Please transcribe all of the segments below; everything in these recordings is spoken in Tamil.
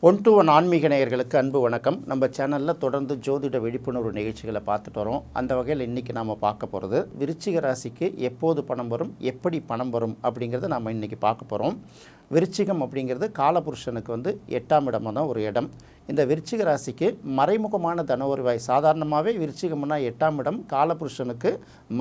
ஒன் டு ஒன் ஆன்மீக நேயர்களுக்கு அன்பு வணக்கம். நம்ம சேனலில் தொடர்ந்து ஜோதிட விழிப்புணர்வு நிகழ்ச்சிகளை பார்த்துட்டு வரோம். அந்த வகையில் இன்றைக்கி நாம் பார்க்க போகிறது விருச்சிக ராசிக்கு எப்போது பணம் வரும், எப்படி பணம் வரும் அப்படிங்கிறத நாம் இன்றைக்கி பார்க்க போகிறோம். விருச்சிகம் அப்படிங்கிறது காலபுருஷனுக்கு 8ஆம் இடமாக தான் ஒரு இடம். இந்த விருச்சிக ராசிக்கு மறைமுகமான தன வருவாய், சாதாரணமாகவே விருச்சிகம்னா 8ஆம் இடம் காலபுருஷனுக்கு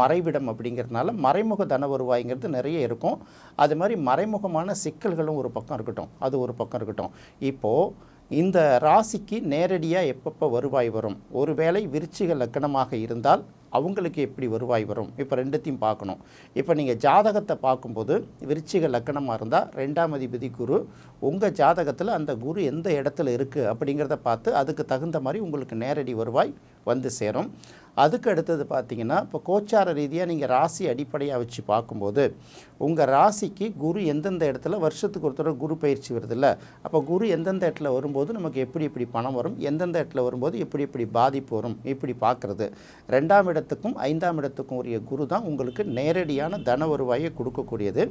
மறைவிடம் அப்படிங்கிறதுனால மறைமுக தன வருவாய்ங்கிறது நிறைய இருக்கும். அது மாதிரி மறைமுகமான சிக்கல்களும் ஒரு பக்கம் இருக்கட்டும், அது ஒரு பக்கம் இருக்கட்டும். இப்போது இந்த ராசிக்கு நேரடியாக எப்பப்போ வருவாய் வரும், ஒருவேளை விருச்சிக லக்னமாக இருந்தால் அவங்களுக்கு எப்படி வருவாய் வரும், இப்போ ரெண்டுத்தையும் பார்க்கணும். இப்போ நீங்கள் ஜாதகத்தை பார்க்கும்போது விருச்சிக லக்னமாக இருந்தால் 2ஆம் அதிபதி குரு, உங்கள் ஜாதகத்தில் அந்த குரு எந்த இடத்துல இருக்குது அப்படிங்கிறத பார்த்து அதுக்கு தகுந்த மாதிரி உங்களுக்கு நேரடி வருவாய் வந்து சேரும். அதுக்கு அடுத்தது பார்த்திங்கன்னா, இப்போ கோச்சார ரீதியாக நீங்கள் ராசி அடிப்படையாக வச்சு பார்க்கும்போது உங்கள் ராசிக்கு குரு எந்தெந்த இடத்துல வருஷத்துக்கு ஒரு தடவை குரு பயிற்சி வருதில்ல, அப்போ குரு எந்தெந்த இடத்துல வரும்போது நமக்கு எப்படி எப்படி பணம் வரும், எந்தெந்த இடத்துல வரும்போது எப்படி எப்படி பாதிப்பு வரும், இப்படி பார்க்குறது. 2ஆம் இடத்துக்கும் 5ஆம் இடத்துக்கும் உரிய குரு தான் உங்களுக்கு நேரடியான தன வருவாயை கொடுக்கக்கூடியது.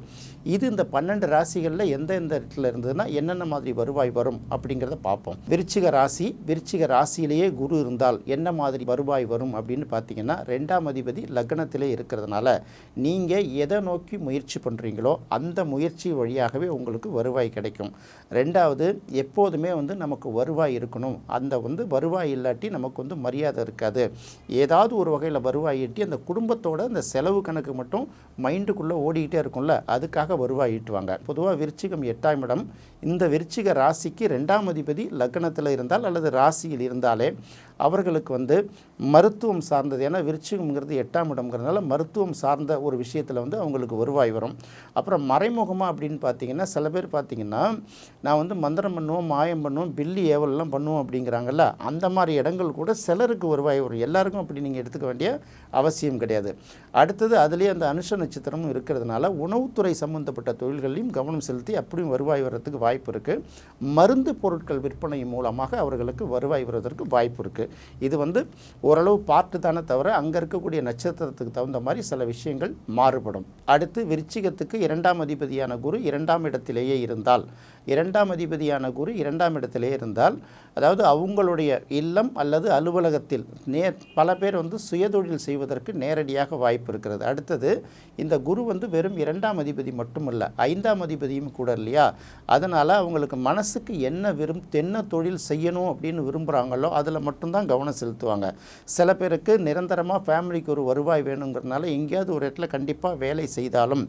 இது இந்த 12 ராசிகளில் எந்தெந்த இடத்துல இருந்ததுன்னா என்னென்ன மாதிரி வருவாய் வரும் அப்படிங்கிறத பார்ப்போம். விருச்சிக ராசியிலேயே குரு இருந்தால் என்ன மாதிரி வருவாய் வரும் அப்படின்னு பார்த்தீங்கன்னா, 2ஆம் அதிபதி லக்னத்திலே இருக்கிறதுனால நீங்கள் எதை நோக்கி முயற்சி பண்ணுறீங்களோ அந்த முயற்சி வழியாகவே உங்களுக்கு வருவாய் கிடைக்கும். ரெண்டாவது, எப்போதுமே நமக்கு வருவாய் இருக்கணும். அந்த வருவாய் இல்லாட்டி நமக்கு மரியாதை இருக்காது. ஏதாவது ஒரு வகையில் வருவாய் ஈட்டி அந்த குடும்பத்தோட அந்த செலவு கணக்கு மட்டும் மைண்டுக்குள்ளே ஓடிக்கிட்டே இருக்கும்ல, அதுக்காக வருவாய் ஈட்டுவாங்க. பொதுவாக விருச்சிகம் 8ஆம் இடம். இந்த விருச்சிக ராசிக்கு 2ஆம் அதிபதி லக்னத்தில் இருந்தால் அல்லது ராசியில் இருந்தாலே அவர்களுக்கு மருத்துவம் சார்ந்தது, ஏன்னா விருச்சிகம்ங்கிறது 8ஆம் இடம்ங்கிறதுனால மருத்துவம் சார்ந்த ஒரு விஷயத்தில் அவங்களுக்கு வருவாய் வரும். அப்புறம் மறைமுகமாக அப்படின்னு பார்த்தீங்கன்னா, சில பேர் பார்த்தீங்கன்னா நான் மந்திரம் பண்ணுவோம், மாயம் பண்ணுவோம், பில்லி ஏவலெல்லாம் பண்ணுவோம் அப்படிங்கிறாங்கல்ல, அந்த மாதிரி இடங்கள் கூட சிலருக்கு வருவாய் வரும். எல்லாருக்கும் அப்படி நீங்கள் எடுத்துக்க வேண்டிய அவசியம் கிடையாது. அடுத்தது அதுலேயே அந்த அனுஷ நட்சத்திரமும் இருக்கிறதுனால உணவுத்துறை சம்மந்தப்பட்ட தொழில்களையும் கவனம் செலுத்தி அப்படியும் வருவாய் வர்றதுக்கு வாய்ப்பு இருக்குது. மருந்து பொருட்கள் விற்பனை மூலமாக அவர்களுக்கு வருவாய் வருவதற்கு வாய்ப்பு இருக்குது. இது ஓரளவு பார்ட்டு தானே தவிர அங்கே இருக்கக்கூடிய நட்சத்திரத்துக்கு தகுந்த மாதிரி சில விஷயங்கள் மாறுபடும். அடுத்து விருச்சிகத்துக்கு 2ஆம் அதிபதியான குரு 2ஆம் இடத்திலேயே இருந்தால், 2ஆம் அதிபதியான குரு 2ஆம் இடத்திலேயே இருந்தால், அதாவது அவங்களுடைய இல்லம் அல்லது அலுவலகத்தில் பல பேர் சுயதொழில் செய்வதற்கு நேரடியாக வாய்ப்பு இருக்கிறது. அடுத்தது, இந்த குரு வெறும் 2ஆம் அதிபதி மட்டுமல்ல, 5ஆம் அதிபதியும் கூட இல்லையா, அதனால் அவங்களுக்கு மனசுக்கு என்ன தொழில் செய்யணும் அப்படின்னு விரும்புகிறாங்களோ அதில் மட்டும்தான் கவனம் செலுத்துவாங்க. சில பேருக்கு நிரந்தரமாக ஃபேமிலிக்கு ஒரு வருவாய் வேணுங்கிறதுனால எங்கேயாவது ஒரு இடத்துல கண்டிப்பாக வேலை செய்தாலும்,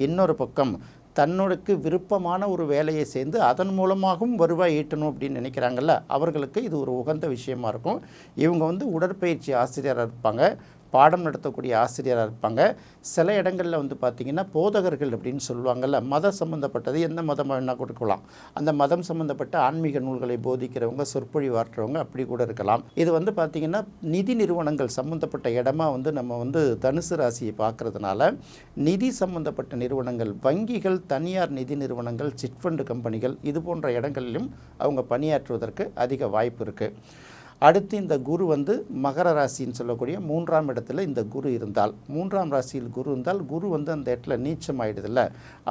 இன்னொரு பக்கம் தன்னோடக்கு விருப்பமான ஒரு வேலையை சேர்ந்து அதன் மூலமாகவும் வருவாய் ஈட்டணும் அப்படின்னு நினைக்கிறாங்கல்ல, அவர்களுக்கு இது ஒரு உகந்த விஷயமா இருக்கும். இவங்க உடற்பயிற்சி ஆசிரியராக இருப்பாங்க, பாடம் நடத்தக்கூடிய ஆசிரியராக இருப்பாங்க. சில இடங்களில் பார்த்திங்கன்னா போதகர்கள் அப்படின்னு சொல்லுவாங்கள்ல, மதம் சம்மந்தப்பட்டது, எந்த மதம் வேணால் கொடுக்கலாம், அந்த மதம் சம்மந்தப்பட்ட ஆன்மீக நூல்களை போதிக்கிறவங்க, சொற்பொழிவாற்றுறவங்க அப்படி கூட இருக்கலாம். இது பார்த்திங்கன்னா நிதி நிறுவனங்கள் சம்மந்தப்பட்ட இடமா நம்ம தனுசு ராசியை பார்க்குறதுனால நிதி சம்மந்தப்பட்ட நிறுவனங்கள், வங்கிகள், தனியார் நிதி நிறுவனங்கள், சிட்ஃபண்டு கம்பெனிகள், இது போன்ற இடங்களிலும் அவங்க பணியாற்றுவதற்கு அதிக வாய்ப்பு இருக்குது. அடுத்து இந்த குரு மகர ராசின்னு சொல்லக்கூடிய 3ஆம் இடத்துல இந்த குரு இருந்தால், 3ஆம் ராசியில் குரு இருந்தால் குரு அந்த இடத்துல நீச்சம் ஆகிடுதில்ல,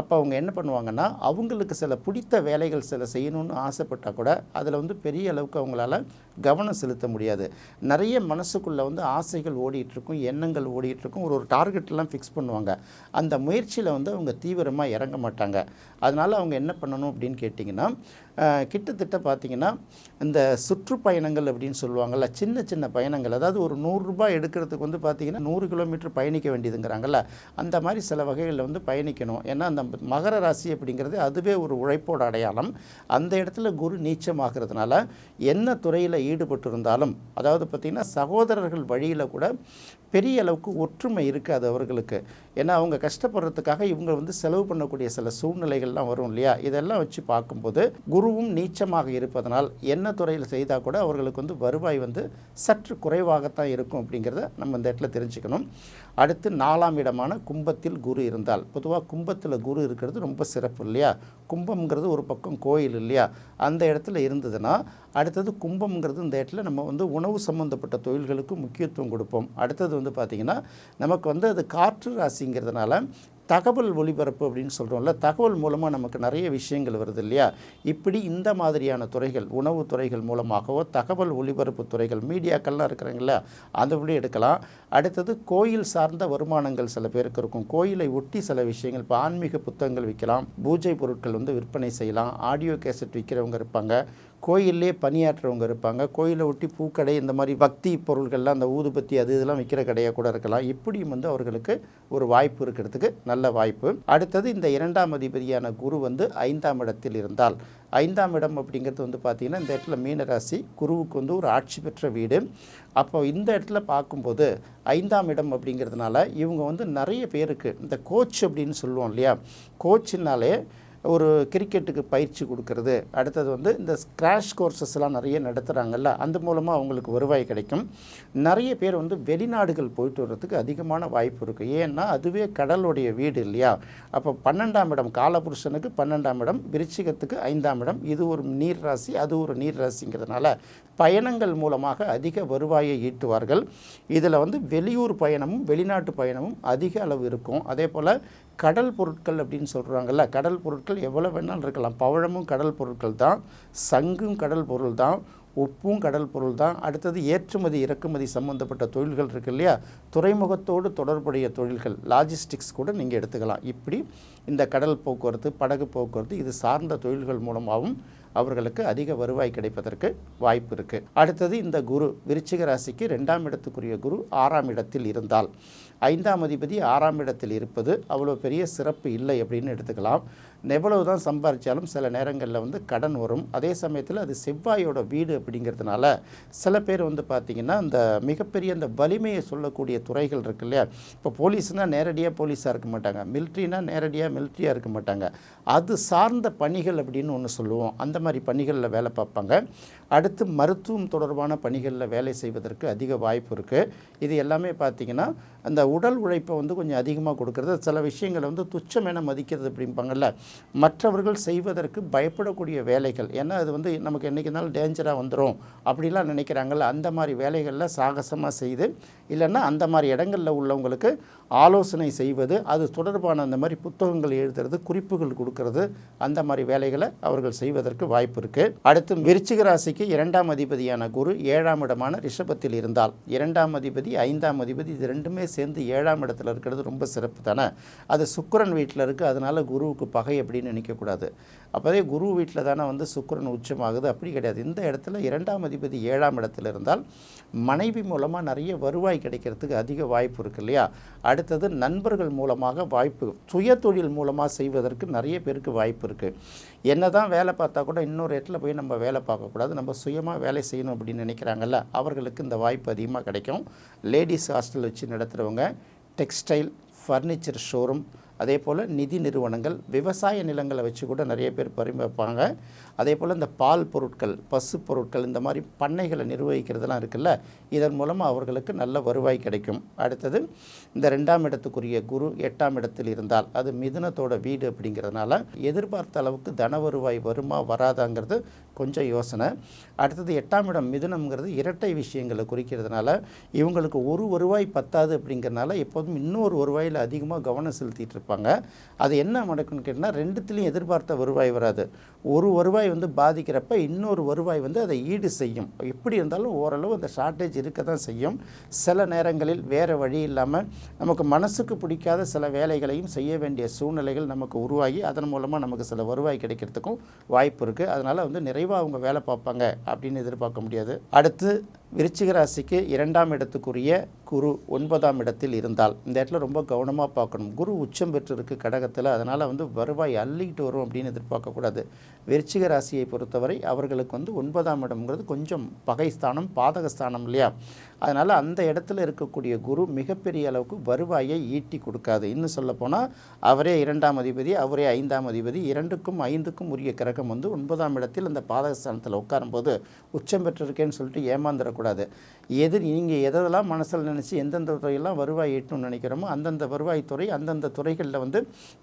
அப்போ அவங்க என்ன பண்ணுவாங்கன்னா, அவங்களுக்கு சில பிடித்த வேலைகள் சில செய்யணும்னு ஆசைப்பட்டால் கூட அதில் பெரிய அளவுக்கு அவங்களால கவனம் செலுத்த முடியாது. நிறைய மனசுக்குள்ளே ஆசைகள் ஓடிட்டுருக்கும், எண்ணங்கள் ஓடிட்டுருக்கும், ஒரு டார்கெட்லாம் ஃபிக்ஸ் பண்ணுவாங்க. அந்த முயற்சியில் அவங்க தீவிரமாக இறங்க மாட்டாங்க. அதனால் அவங்க என்ன பண்ணணும் அப்படின்னு கேட்டிங்கன்னா, கிட்டத்தட்ட பார்த்திங்கன்னா இந்த சுற்றுப்பயணங்கள் அப்படின்னு சொல்லுவாங்கள்ல, சின்ன சின்ன பயணங்கள், அதாவது ஒரு 100 ரூபாய் எடுக்கிறதுக்கு பார்த்திங்கன்னா 100 கிலோமீட்டர் பயணிக்க வேண்டியதுங்கிறாங்கல்ல, அந்த மாதிரி சில வகைகளில் பயணிக்கணும். ஏன்னா அந்த மகர ராசி அப்படிங்கிறது அதுவே ஒரு உழைப்போட அடையாளம். அந்த இடத்துல குரு நீச்சமாகிறதுனால என்ன துறையில் ஈடுபட்டு இருந்தாலும், அதாவது பார்த்திங்கன்னா சகோதரர்கள் வழியில் கூட பெரிய அளவுக்கு ஒற்றுமை இருக்காது அவர்களுக்கு. ஏன்னா அவங்க கஷ்டப்படுறதுக்காக இவங்க செலவு பண்ணக்கூடிய சில சூழ்நிலைகள்லாம் வரும் இல்லையா, இதெல்லாம் வச்சு பார்க்கும்போது குருவும் நீச்சமாக இருப்பதனால் என்ன துறையில் செய்தால் கூட அவர்களுக்கு வருவாய் சற்று குறைவாகத்தான் இருக்கும் அப்படிங்கிறத நம்ம இந்த இடத்துல தெரிஞ்சுக்கணும். அடுத்து 4ஆம் இடமான கும்பத்தில் குரு இருந்தால், பொதுவாக கும்பத்தில் குரு இருக்கிறது ரொம்ப சிறப்பு இல்லையா, கும்பம்ங்கிறது ஒரு பக்கம் கோயில் இல்லையா, அந்த இடத்துல இருந்ததுன்னா அடுத்தது கும்பம்ங்கிறது இந்த இடத்துல நம்ம உணவு சம்மந்தப்பட்ட தொழில்களுக்கு முக்கியத்துவம் கொடுப்போம். அடுத்தது பார்த்திங்கன்னா நமக்கு அது காற்று ராசிங்கிறதுனால தகவல் ஒலிபரப்பு அப்படின்னு சொல்கிறோம்ல, தகவல் மூலமாக நமக்கு நிறைய விஷயங்கள் வருது இல்லையா? இப்படி இந்த மாதிரியான துறைகள், உணவு துறைகள் மூலமாகவோ தகவல் ஒலிபரப்பு துறைகள், மீடியாக்கள்லாம் இருக்கிறாங்களா, அதுபடி எடுக்கலாம். அடுத்தது கோயில் சார்ந்த வருமானங்கள் சில பேருக்கு இருக்கும். கோயிலை ஒட்டி சில விஷயங்கள், இப்போ ஆன்மீக புத்தகங்கள் விற்கலாம், பூஜை பொருட்கள் விற்பனை செய்யலாம், ஆடியோ கேசட் விற்கிறவங்க இருப்பாங்க, கோயிலே பணியாற்றுறவங்க இருப்பாங்க, கோயிலை ஒட்டி பூக்கடை, இந்த மாதிரி பக்தி பொருள்கள்லாம், அந்த ஊதுபத்தி அது இதெல்லாம் விற்கிற கடையாக கூட இருக்கலாம். இப்படியும் அவர்களுக்கு ஒரு வாய்ப்பு இருக்கிறதுக்கு நல்ல வாய்ப்பு. அடுத்தது இந்த 2ஆம் அதிபதியான குரு 5ஆம் இடத்தில் இருந்தால், 5ஆம் இடம் அப்படிங்கிறது பார்த்திங்கன்னா இந்த இடத்துல மீனராசி, குருவுக்கு ஒரு ஆட்சி பெற்ற வீடு. அப்போ இந்த இடத்துல பார்க்கும்போது 5ஆம் இடம் அப்படிங்கிறதுனால இவங்க நிறைய பேருக்கு இந்த கோச் அப்படின்னு சொல்லுவோம் இல்லையா, கோச்சுனாலே ஒரு கிரிக்கெட்டுக்கு பயிற்சி கொடுக்கறது, அடுத்தது இந்த ஸ்க்ராஷ் கோர்சஸ்லாம் நிறைய நடத்துகிறாங்கல்ல, அந்த மூலமாக அவங்களுக்கு வருவாய் கிடைக்கும். நிறைய பேர் வெளிநாடுகள் போயிட்டு வர்றதுக்கு அதிகமான வாய்ப்பு இருக்குது. ஏன்னா அதுவே கடலுடைய வீடு இல்லையா? அப்போ 12ஆம் இடம், காலபுருஷனுக்கு 12ஆம் இடம், விருச்சிகத்துக்கு 5ஆம் இடம், இது ஒரு நீர் ராசி, அது ஒரு நீர் ராசிங்கிறதுனால பயணங்கள் மூலமாக அதிக வருவாயை ஈட்டுவார்கள். இதில் வெளியூர் பயணமும் வெளிநாட்டு பயணமும் அதிக அளவு இருக்கும். அதே போல் கடல் பொருட்கள் அப்படின்னு சொல்கிறாங்கல்ல, கடல் பொருட்கள் எவ்வளோ வேணாலும் இருக்கலாம். பவழமும் கடல் பொருட்கள் தான், சங்கும் கடல் பொருள் தான், உப்பும் கடல் பொருள் தான். அடுத்தது ஏற்றுமதி இறக்குமதி சம்மந்தப்பட்ட தொழில்கள் இருக்குது இல்லையா, துறைமுகத்தோடு தொடர்புடைய தொழில்கள், லாஜிஸ்டிக்ஸ் கூட நீங்கள் எடுத்துக்கலாம். இப்படி இந்த கடல் போக்குவரத்து, படகு போக்குவரத்து, இது சார்ந்த தொழில்கள் மூலமாகவும் அவர்களுக்கு அதிக வருவாய் கிடைப்பதற்கு வாய்ப்பு இருக்குது. அடுத்தது இந்த குரு விருச்சிக ராசிக்கு 2ஆம் இடத்துக்குரிய குரு 6ஆம் இடத்தில் இருந்தால், 5ஆம் அதிபதி 6ஆம் இடத்தில் இருப்பது அவ்வளோ பெரிய சிறப்பு இல்லை அப்படின்னு எடுத்துக்கலாம். எவ்வளவு தான் சம்பாதிச்சாலும் சில நேரங்களில் கடன் வரும். அதே சமயத்தில் அது செவ்வாயோட வீடு அப்படிங்கிறதுனால சில பேர் பார்த்திங்கன்னா இந்த மிகப்பெரிய அந்த வலிமையை சொல்லக்கூடிய துறைகள் இருக்கு இல்லையா, இப்போ போலீஸ்னால் நேரடியாக போலீஸாக இருக்க மாட்டாங்க, மிலிட்ரினா நேரடியாக மிலிட்ரியாக இருக்க மாட்டாங்க, அது சார்ந்த பணிகள் அப்படின்னு ஒன்று சொல்லுவோம், அந்த மாதிரி பணிகளில் வேலை பார்ப்பாங்க. அடுத்து மருத்துவம் தொடர்பான பணிகளில் வேலை செய்வதற்கு அதிக வாய்ப்பு இருக்குது. இது எல்லாமே பார்த்திங்கன்னா அந்த உடல் உழைப்பை கொஞ்சம் அதிகமாக கொடுக்கறது, சில விஷயங்களை துச்சம் என மதிக்கிறது அப்படிம்பாங்கள்ல, மற்றவர்கள் செய்வதற்கு பயப்படக்கூடிய வேலைகள், ஏன்னா அது நமக்கு என்றைக்கு இருந்தாலும் டேஞ்சராக வந்துடும் அப்படிலாம் நினைக்கிறாங்கள்ல, அந்த மாதிரி வேலைகளில் சாகசமாக செய்து, இல்லைன்னா அந்த மாதிரி இடங்களில் உள்ளவங்களுக்கு ஆலோசனை செய்வது, அது தொடர்பான அந்த மாதிரி புத்தகங்கள் எழுதுறது, குறிப்புகள் கொடுக்கறது, அந்த மாதிரி வேலைகளை அவர்கள் செய்வதற்கு வாய்ப்பு இருக்குது. அடுத்து விருச்சிக ராசிக்கு 2ஆம் அதிபதியான குரு 7ஆம் இடமான ரிஷபத்தில் இருந்தால், 2ஆம் அதிபதி 5ஆம் அதிபதி இது ரெண்டுமே சேர்ந்து 7ஆம் இடத்துல இருக்கிறது ரொம்ப சிறப்பு தானே. அது சுக்கிரன் வீட்டில் இருக்குது, அதனால் குருவுக்கு பகை அப்படின்னு நினைக்கக்கூடாது. அப்போதே குரு வீட்டில் தானே சுக்கிரன் உச்சமாகுது, அப்படி கிடையாது. இந்த இடத்துல 2ஆம் அதிபதி 7ஆம் இடத்துல இருந்தால் மனைவி மூலமாக நிறைய வருவாய் கிடைக்கிறதுக்கு அதிக வாய்ப்பு இருக்குது இல்லையா. அடுத்தது நண்பர்கள் மூலமாக வாய்ப்பு, சுய தொழில் மூலமாக செய்வதற்கு நிறைய பேருக்கு வாய்ப்பு இருக்குது. என்ன தான் வேலை பார்த்தா கூட இன்னொரு இடத்துல போய் நம்ம வேலை பார்க்கக்கூடாது, நம்ம சுயமாக வேலை செய்யணும் அப்படின்னு நினைக்கிறாங்கல்ல, அவர்களுக்கு இந்த வாய்ப்பு அதிகமாக கிடைக்கும். லேடிஸ் ஹாஸ்டல் வச்சு நடத்துகிறவங்க, டெக்ஸ்டைல், ஃபர்னிச்சர் ஷோரூம், அதே போல் நிதி நிறுவனங்கள், விவசாய நிலங்களை வச்சு கூட நிறைய பேர் பரிமாறுப்பாங்க. அதே போல் இந்த பால் பொருட்கள், பசு பொருட்கள், இந்த மாதிரி பண்ணைகளை நிர்வகிக்கிறதுலாம் இருக்குல்ல, இதன் மூலமாக அவர்களுக்கு நல்ல வருவாய் கிடைக்கும். அடுத்தது இந்த 2ஆம் இடத்துக்குரிய குரு 8ஆம் இடத்தில் இருந்தால், அது மிதுனத்தோட வீடு அப்படிங்கிறதுனால எதிர்பார்த்த அளவுக்கு தன வருவாய் வருமா வராதாங்கிறது கொஞ்சம் யோசனை. அடுத்தது 8ஆம் இடம் மிதுனம்ங்கிறது இரட்டை விஷயங்களை குறிக்கிறதுனால இவங்களுக்கு ஒரு வருவாய் பத்தாது அப்படிங்கிறதுனால எப்போதும் இன்னொரு வருவாயில் அதிகமாக கவனம் செலுத்திட்டு இருப்பாங்க. அது என்ன நடக்குன்னு கேட்டால், ரெண்டுத்துலேயும் எதிர்பார்த்த வருவாய் வராது. ஒரு வருவாய் பாதிக்கிறப்ப இன்னொரு வருவாய் அதை ஈடு செய்யும். எப்படி இருந்தாலும் ஓரளவு அந்த ஷார்ட்டேஜ் இருக்க தான் செய்யும். சில நேரங்களில் வேறு வழி இல்லாமல் நமக்கு மனசுக்கு பிடிக்காத சில வேலைகளையும் செய்ய வேண்டிய சூழ்நிலைகள் நமக்கு உருவாகி அதன் மூலமாக நமக்கு சில வருவாய் கிடைக்கிறதுக்கும் வாய்ப்பு இருக்குது. அதனால் நிறைவாக அவங்க வேலை பார்ப்பாங்க அப்படின்னு எதிர்பார்க்க முடியாது. அடுத்து விருச்சிக ராசிக்கு 2ஆம் இடத்துக்குரிய குரு 9ஆம் இடத்தில் இருந்தால், இந்த இடத்துல ரொம்ப கவனமாக பார்க்கணும். குரு உச்சம் பெற்றிருக்கு கடகத்தில், அதனால் வருவாய் அள்ளிக்கிட்டு வரும் அப்படின்னு எதிர்பார்க்கக்கூடாது. விருச்சிக ராசியை பொறுத்தவரை அவர்களுக்கு 9ஆம் இடம்ங்கிறது கொஞ்சம் பகைஸ்தானம், பாதகஸ்தானம் இல்லையா. அதனால் அந்த இடத்துல இருக்கக்கூடிய குரு மிகப்பெரிய அளவுக்கு வருவாயை ஈட்டி கொடுக்காது. இன்னும் சொல்லப்போனால் அவரே 2ஆம் அதிபதி, அவரே 5ஆம் அதிபதி, 2க்கும் 5க்கும் உரிய கிரகம் 9ஆம் இடத்தில் அந்த பாதகஸ்தானத்தில் உட்காரும்போது உச்சம் பெற்றிருக்கேன்னு சொல்லிட்டு ஏமாந்துடக்கூடாது. இருக்கக்கூடாது. நீங்கள் எதெல்லாம் மனசில் நினச்சி எந்தெந்த துறையெல்லாம் வருவாய் ஈட்டணும்னு நினைக்கிறோமோ அந்தந்த வருவாய்த்துறை அந்தந்த துறைகளில் வந்து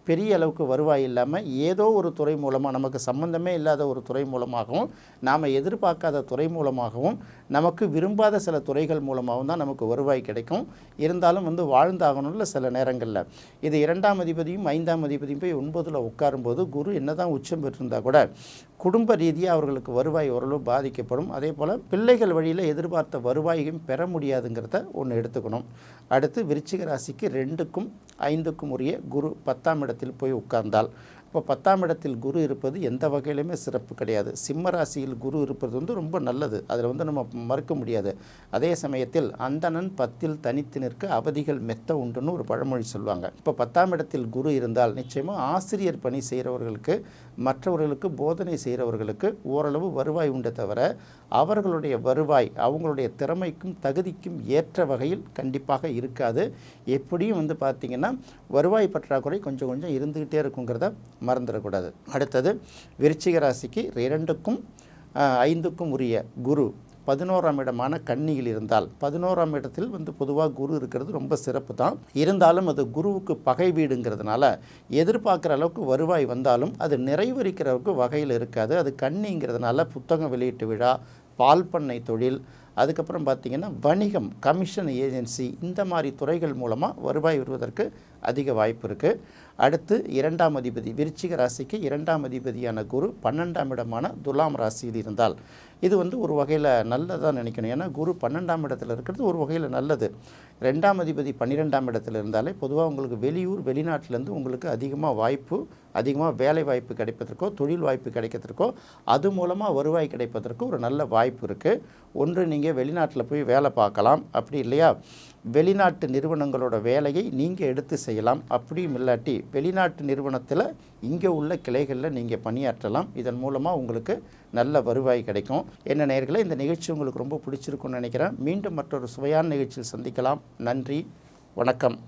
பெரிய அளவுக்கு வருவாய் இல்லாமல் ஏதோ ஒரு துறை மூலமாக, நமக்கு சம்பந்தமே இல்லாத ஒரு துறை மூலமாகவும், நாம் எதிர்பார்க்காத துறை மூலமாகவும், நமக்கு விரும்பாத சில துறைகள் மூலமாகவும் தான் நமக்கு வருவாய் கிடைக்கும். இருந்தாலும் வந்து வாழ்ந்தாகணும்ல சில நேரங்களில். இது 2ஆம் அதிபதியும் 5ஆம் அதிபதியும் போய் 9ல் உட்காரும்போது குரு என்ன தான் உச்சம் பெற்றிருந்தால் கூட குடும்ப ரீதியாக அவர்களுக்கு வருவாய் ஓரளவு பாதிக்கப்படும். அதே போல் பிள்ளைகள் வழியில் எதிர்பார்த்த வருவாயையும் பெற முடியாதுங்கிறத ஒன்று எடுத்துக்கணும். அடுத்து விருச்சிக ராசிக்கு 2க்கும் 5க்கும் உரிய குரு 10ஆம் இடத்தில் போய் உட்கார்ந்தால், இப்போ 10ஆம் இடத்தில் குரு இருப்பது எந்த வகையிலுமே சிறப்பு கிடையாது. சிம்ம ராசியில் குரு இருப்பது வந்து ரொம்ப நல்லது, அதில் வந்து நம்ம மறுக்க முடியாது. அதே சமயத்தில் அந்தணன் 10ல் தனித்து நிற்க அவதிகள் மெத்த உண்டுன்னு ஒரு பழமொழி சொல்லுவாங்க. இப்போ 10ஆம் இடத்தில் குரு இருந்தால் நிச்சயமாக ஆசிரியர் பணி செய்கிறவர்களுக்கு, மற்றவர்களுக்கு போதனை செய்கிறவர்களுக்கு ஓரளவு வருவாய் உண்டே தவிர அவர்களுடைய வருவாய் அவங்களுடைய திறமைக்கும் தகுதிக்கும் ஏற்ற வகையில் கண்டிப்பாக இருக்காது. எப்படியும் வந்து பார்த்திங்கன்னா வருவாய் பற்றாக்குறை கொஞ்சம் கொஞ்சம் இருந்துக்கிட்டே இருக்குங்கிறத மறந்துடக்கூடாது. அடுத்தது விருச்சிக ராசிக்கு 2க்கும் 5க்கும் உரிய குரு 11ஆம் இடமான கன்னியில் இருந்தால், 11ஆம் இடத்தில் வந்து பொதுவாக குரு இருக்கிறது ரொம்ப சிறப்பு தான். இருந்தாலும் அது குருவுக்கு பகை வீடுங்கிறதுனால எதிர்பார்க்குற அளவுக்கு வருவாய் வந்தாலும் அது நிறைவேறிக்கிற அளவுக்கு வகையில் இருக்காது. அது கன்னிங்கிறதுனால புத்தகம் வெளியீட்டு விழா, பால் பண்ணை தொழில், அதுக்கப்புறம் பார்த்திங்கன்னா வணிகம், கமிஷன் ஏஜென்சி, இந்த மாதிரி துறைகள் மூலமாக வருவாய் வருவதற்கு அதிக வாய்ப்பு இருக்குது. அடுத்து 2ஆம் அதிபதி விருச்சிக ராசிக்கு 2ஆம் அதிபதியான குரு 12ஆம் இடமான துலாம் ராசியில் இருந்தால் இது வந்து ஒரு வகையில் நல்லதாக நினைக்கணும். ஏன்னா குரு 12ஆம் இடத்துல இருக்கிறது ஒரு வகையில் நல்லது. 2ஆம் அதிபதி 12ஆம் இடத்துல இருந்தாலே பொதுவாக உங்களுக்கு வெளியூர் வெளிநாட்டிலேருந்து உங்களுக்கு அதிகமாக வேலை வாய்ப்பு கிடைப்பதற்கோ தொழில் வாய்ப்பு கிடைக்கிறதுக்கோ அது மூலமாக வருவாய் கிடைப்பதற்கு ஒரு நல்ல வாய்ப்பு இருக்குது. ஒன்று நீங்கள் வெளிநாட்டில் போய் வேலை பார்க்கலாம், அப்படி இல்லையா வெளிநாட்டு நிறுவனங்களோட வேலையை நீங்கள் எடுத்து செய்யலாம். அப்படியும் இல்லாட்டி வெளிநாட்டு நிறுவனத்தில் இங்கே உள்ள கிளைகளில் நீங்கள் பணியாற்றலாம். இதன் மூலமாக உங்களுக்கு நல்ல வருவாய் கிடைக்கும். என்ன நேயர்களே, இந்த நிகழ்ச்சி உங்களுக்கு ரொம்ப பிடிச்சிருக்குன்னு நினைக்கிறேன். மீண்டும் மற்றொரு சுவையான நிகழ்ச்சியில் சந்திக்கலாம். நன்றி, வணக்கம்.